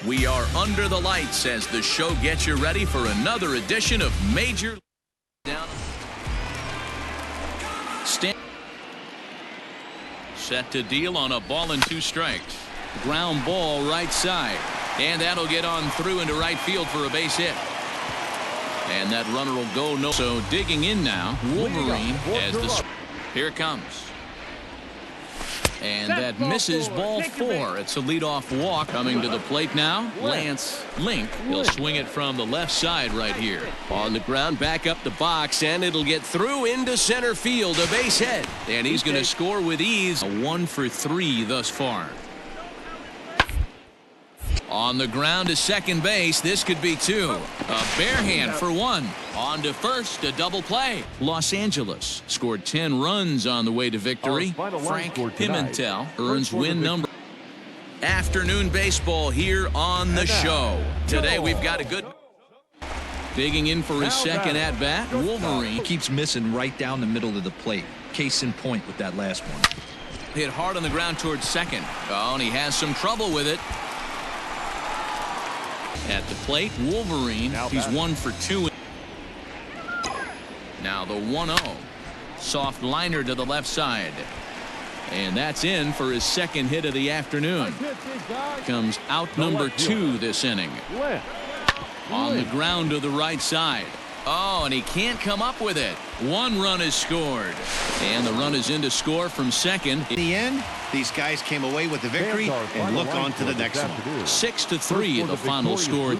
We are under the lights as the show gets you ready for another edition of Major Down. Set to deal on a ball and 2 strikes. Ground ball right side. And that'll get on through into right field for a base hit. And that runner will go no. So digging in now, Wolverine as the. Here it comes. And that misses ball 4. It's a leadoff walk. Coming to the plate now, Lance Link. He'll swing it from the left side right here. On the ground, back up the box, and it'll get through into center field. A base hit. And he's going to score with ease. A 1 for 3 thus far. On the ground to second base. This could be 2. A bare hand for 1. On to first, a double play. Los Angeles scored 10 runs on the way to victory. Frank Pimentel earns win number. Afternoon baseball here on the show. Today we've got a good. Digging in for his second at bat. Wolverine keeps missing right down the middle of the plate. Case in point with that last one. Hit hard on the ground towards second. Oh, and he has some trouble with it. At the plate, Wolverine, he's 1 for 2. Now the 1-0. Soft liner to the left side. And that's in for his second hit of the afternoon. Comes out number 2 this inning. On the ground to the right side. Oh, and he can't come up with it. 1 run is scored. And the run is in to score from second. In the end, these guys came away with the victory and look on to the next one. 6-3 the final score.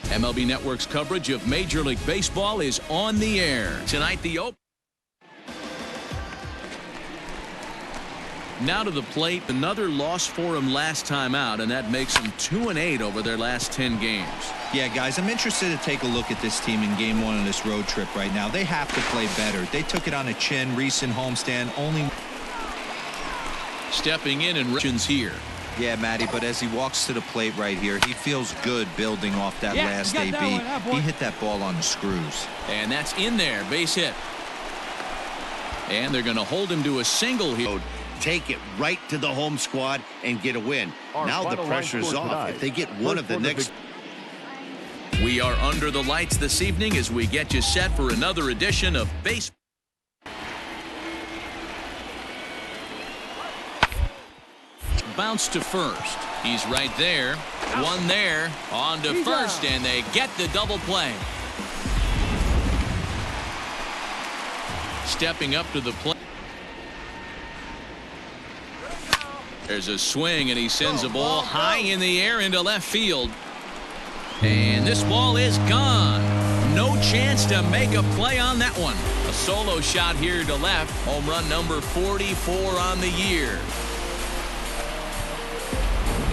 MLB Network's coverage of Major League Baseball is on the air. Tonight the open. Now to the plate. Another loss for him last time out, and that makes them 2-8 over their last 10 games. Yeah, guys, I'm interested to take a look at this team in game 1 of this road trip right now. They have to play better. They took it on a chin. Recent homestand only. Stepping in and Richards here. Yeah, Matty, but as he walks to the plate right here, he feels good building off that last AB. He hit that ball on the screws. And that's in there. Base hit. And they're going to hold him to a single here. Take it right to the home squad and get a win. Now the pressure's off. If they get one of the next. We are under the lights this evening as we get you set for another edition of Baseball. Bounce to first. He's right there. 1 there. On to first, and they get the double play. Stepping up to the plate. There's a swing, and he sends a ball high in the air into left field. And this ball is gone. No chance to make a play on that one. A solo shot here to left. Home run number 44 on the year.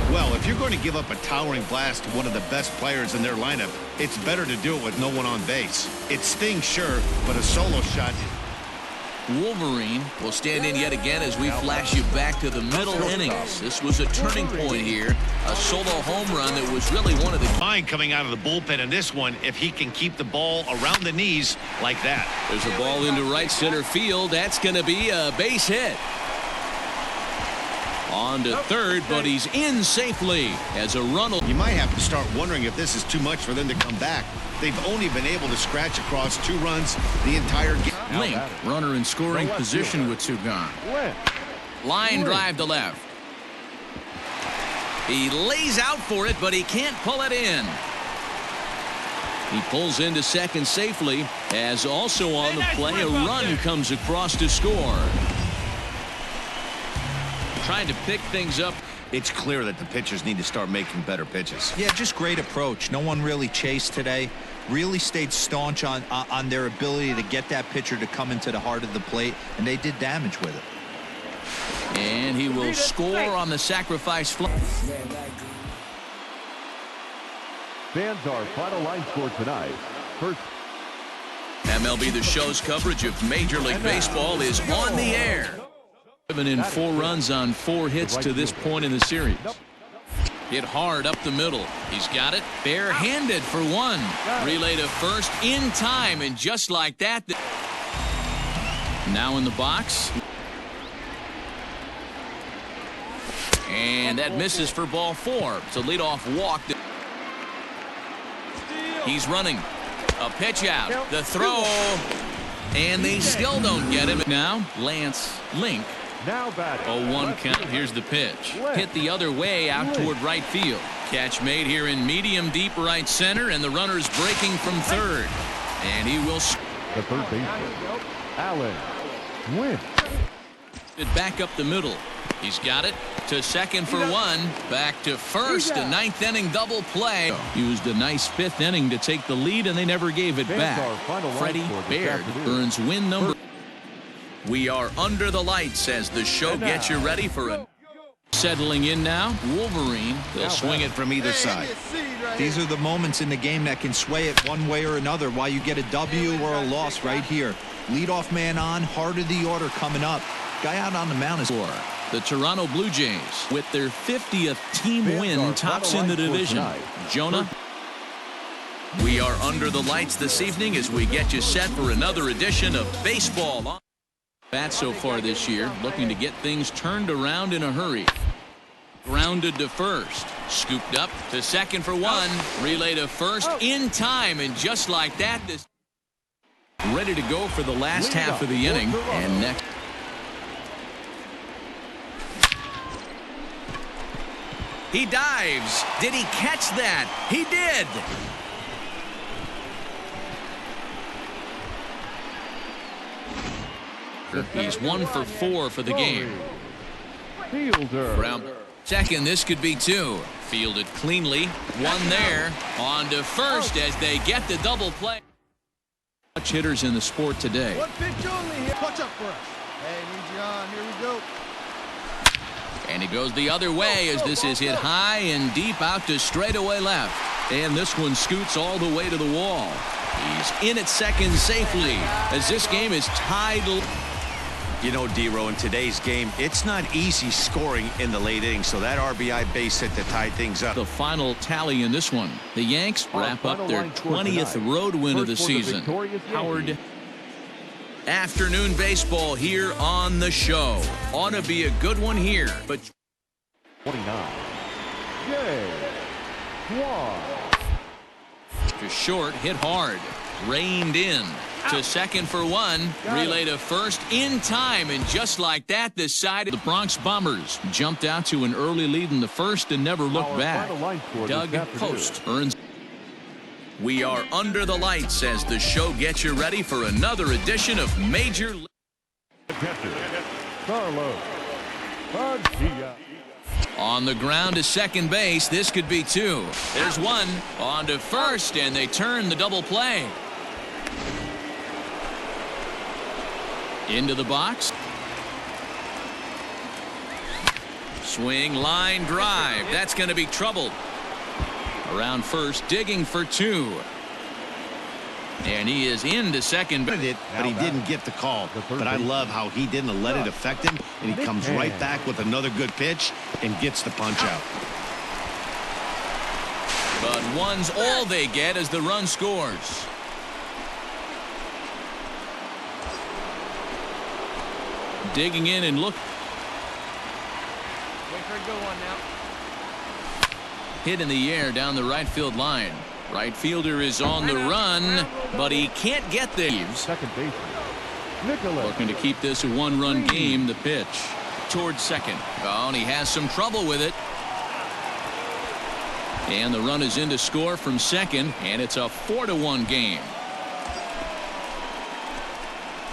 Well, if you're going to give up a towering blast to one of the best players in their lineup, it's better to do it with no one on base. It stings, sure, but a solo shot. Wolverine will stand in yet again as we flash you back to the middle innings. This was a turning point here. A solo home run that was really one of the. Fine coming out of the bullpen in this one if he can keep the ball around the knees like that. There's a ball into right center field. That's going to be a base hit. On to third, but he's in safely as a run. You might have to start wondering if this is too much for them to come back. They've only been able to scratch across 2 runs the entire game. Link, runner in scoring position with 2 gone. Line drive to left. He lays out for it, but he can't pull it in. He pulls into second safely, as also on the play, a run comes across to score. Trying to pick things up. It's clear that the pitchers need to start making better pitches. Yeah, just great approach. No one really chased today. Really stayed staunch on their ability to get that pitcher to come into the heart of the plate, and they did damage with it. And he will score on the sacrifice fly. Fans, our final line score tonight. First. MLB The Show's coverage of Major League Baseball is on the air. In 4 runs on 4 hits to this point in the series. Hit hard up the middle. He's got it barehanded for 1. Relay to first in time, and just like that. Now in the box. And And that misses for ball 4. It's a leadoff walk. He's running. A pitch out. The throw. And they still don't get him. Now, Lance Link. Now batting. 0-1 count. Here's the pitch. Hit the other way out toward right field. Catch made here in medium deep right center, and the runner's breaking from third. And he will. The third baseman, Allen Wynn. It back up the middle. He's got it to second for 1. Back to first. A 9th inning double play. Used a nice 5th inning to take the lead, and they never gave it back. Freddie Baird earns win number. We are under the lights as the show gets you ready for a. Settling in now, Wolverine. They'll swing it from either side. These are the moments in the game that can sway it one way or another, why you get a W or a loss right here. Leadoff man on, heart of the order coming up. Guy out on the mound is for the Toronto Blue Jays with their 50th team win, tops in the division. Jonah. We are under the lights this evening as we get you set for another edition of baseball. Bat so far this year, looking to get things turned around in a hurry. Grounded to first, scooped up to second for 1, relay to first in time, and just like that, this ready to go for the last half of the inning. And next, he dives. Did he catch that? He did. He's 1 for 4 for the game. Round second, this could be 2. Fielded cleanly. 1 there. On to first as they get the double play. Much hitters in the sport today. One pitch only here. Watch up for us. Hey, need you on. Here we go. And he goes the other way as this is hit high and deep out to straightaway left. And this one scoots all the way to the wall. He's in at second safely as this game is tied. You know, D-Row, in today's game, it's not easy scoring in the late innings, so that RBI base hit to tie things up. The final tally in this one. The Yanks wrap up their 20th road win of the season. Howard. Afternoon baseball here on the show. Ought to be a good one here, but 29. Yay. just short, hit hard, reined in to second for 1, relay to first in time, and just like that, this side of the Bronx Bombers jumped out to an early lead in the first and never looked back. Doug Post earns. We are under the lights as the show gets you ready for another edition of Major League. On the ground to second base, this could be 2. There's 1 on to first, and they turn the double play. Into the box. Swing, line, drive. That's going to be trouble. Around first, digging for 2. And he is into second. But he didn't get the call. But I love how he didn't let it affect him, and he comes right back with another good pitch and gets the punch out. But 1's all they get as the run scores. Digging in and look. Wait for a good one now. Hit in the air down the right field line. Right fielder is on the run, but he can't get there. Second baseman, looking to keep this a 1-run game. The pitch towards second. Oh, and he has some trouble with it. And the run is in to score from second, and it's a 4-1 game.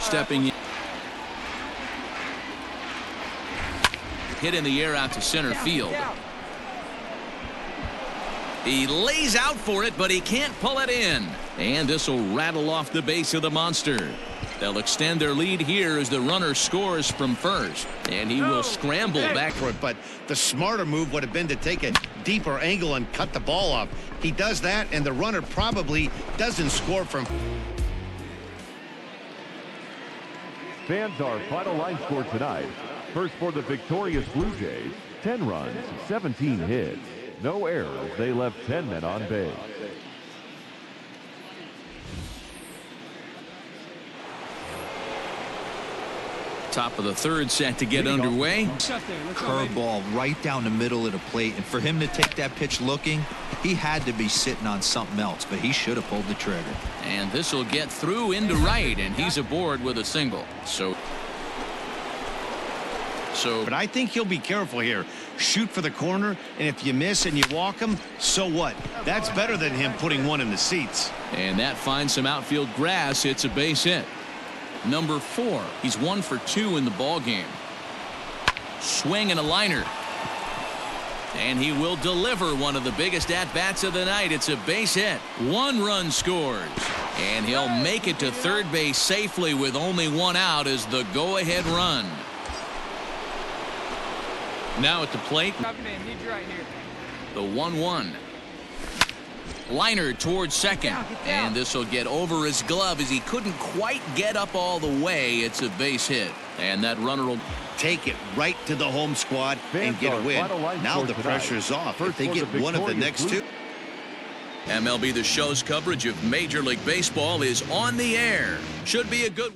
Stepping in. Hit in the air out to center field. He lays out for it, but he can't pull it in. And this will rattle off the base of the monster. They'll extend their lead here as the runner scores from first. And he will scramble back for it. But the smarter move would have been to take a deeper angle and cut the ball off. He does that, and the runner probably doesn't score from. Fans, our final line score tonight. First for the victorious Blue Jays, 10 runs, 17 hits. No errors. They left 10 men on base. Top of the third set to get underway. Curveball right down the middle of the plate, and for him to take that pitch looking, he had to be sitting on something else, but he should have pulled the trigger. And this will get through into right, and he's aboard with a single. But I think he'll be careful here. Shoot for the corner, and if you miss and you walk him, so what? That's better than him putting one in the seats. And that finds some outfield grass. It's a base hit. Number 4. He's 1 for 2 in the ball game. Swing and a liner. And he will deliver one of the biggest at-bats of the night. It's a base hit. 1 run scores. And he'll make it to third base safely with only 1 out as the go-ahead run. Now at the plate, the 1-1. Liner towards second, and this will get over his glove as he couldn't quite get up all the way. It's a base hit, and that runner will take it right to the home squad and get a win. Now the pressure's off. If they get one of the next 2. MLB The Show's coverage of Major League Baseball is on the air. Should be a good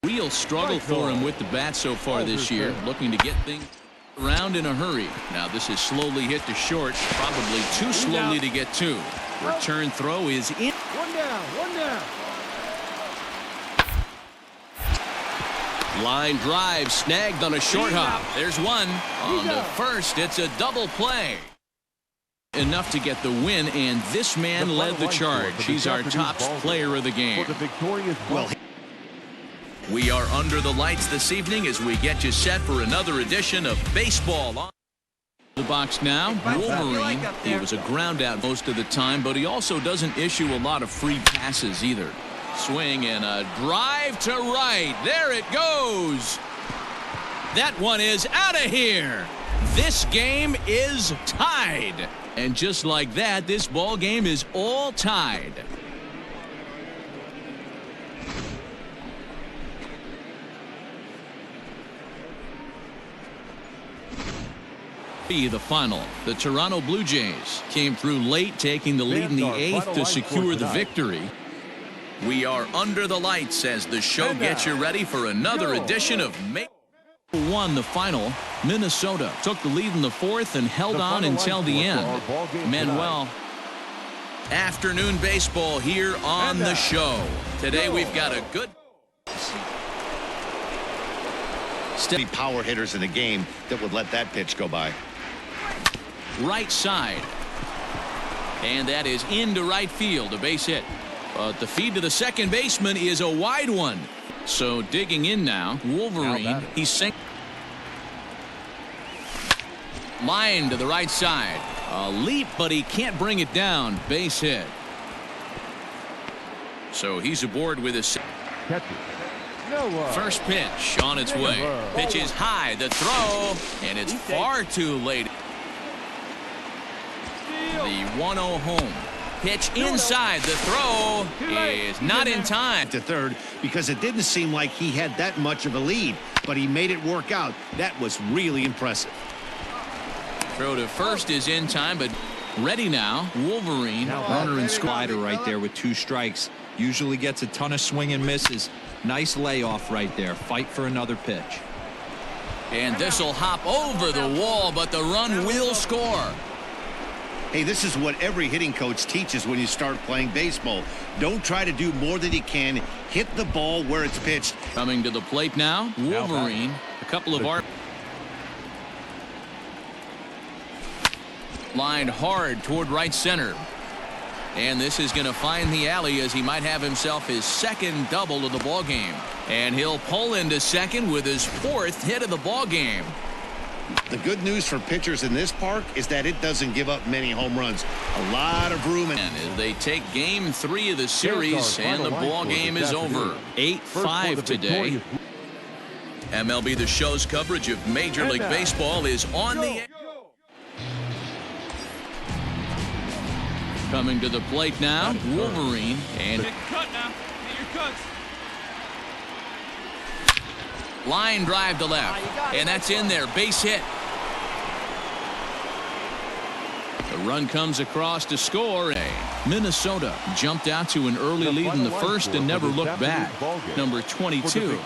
real struggle for him with the bat so far this year, looking to get things around in a hurry. Now this is slowly hit to short, probably too slowly to get to. Return throw is in. 1 down, 1 down. Line drive snagged on a short hop. There's one. On the first, it's a double play. Enough to get the win, and this man led the charge. He's our top player of the game. Well, we are under the lights this evening as we get you set for another edition of Baseball on the box now. Wolverine, he was a ground out most of the time, but he also doesn't issue a lot of free passes either. Swing and a drive to right. There it goes. That one is out of here. This game is tied. And just like that, this ball game is all tied. The final. The Toronto Blue Jays came through late, taking the lead in the 8th to secure the victory. We are under the lights as the show gets you ready for another edition of May 1. The final. Minnesota took the lead in the 4th and held on until the end. Manuel. Afternoon baseball here on the show. Today we've got a good steady power hitters in the game that would let that pitch go by. Right side, and that is into right field, a base hit. But the feed to the second baseman is a wide one. So digging in now, Wolverine. He's sinking. Line to the right side, a leap, but he can't bring it down. Base hit. So he's aboard with his first pitch on its way. Pitch is high, the throw, and it's far too late. The 1-0 home. Pitch inside. The throw is not in time. To third, because it didn't seem like he had that much of a lead, but he made it work out. That was really impressive. Throw to first is in time, but ready now. Wolverine. Runner and slider right there with 2 strikes. Usually gets a ton of swing and misses. Nice layoff right there. Fight for another pitch. And this will hop over the wall, but the run will score. Hey, this is what every hitting coach teaches when you start playing baseball. Don't try to do more than you can. Hit the ball where it's pitched. Coming to the plate now, Wolverine. A couple of lined hard toward right center. And this is going to find the alley as he might have himself his second double of the ball game. And he'll pull into second with his 4th hit of the ball game. The good news for pitchers in this park is that it doesn't give up many home runs. A lot of room. And as they take game 3 of the series, and the ball game is over. 8-5 today. MLB The Show's coverage of Major League Baseball is on the air. Coming to the plate now, Wolverine, and line drive to left, and that's in there, base hit. The run comes across to score. Minnesota jumped out to an early lead in the first and never looked back. Number 22.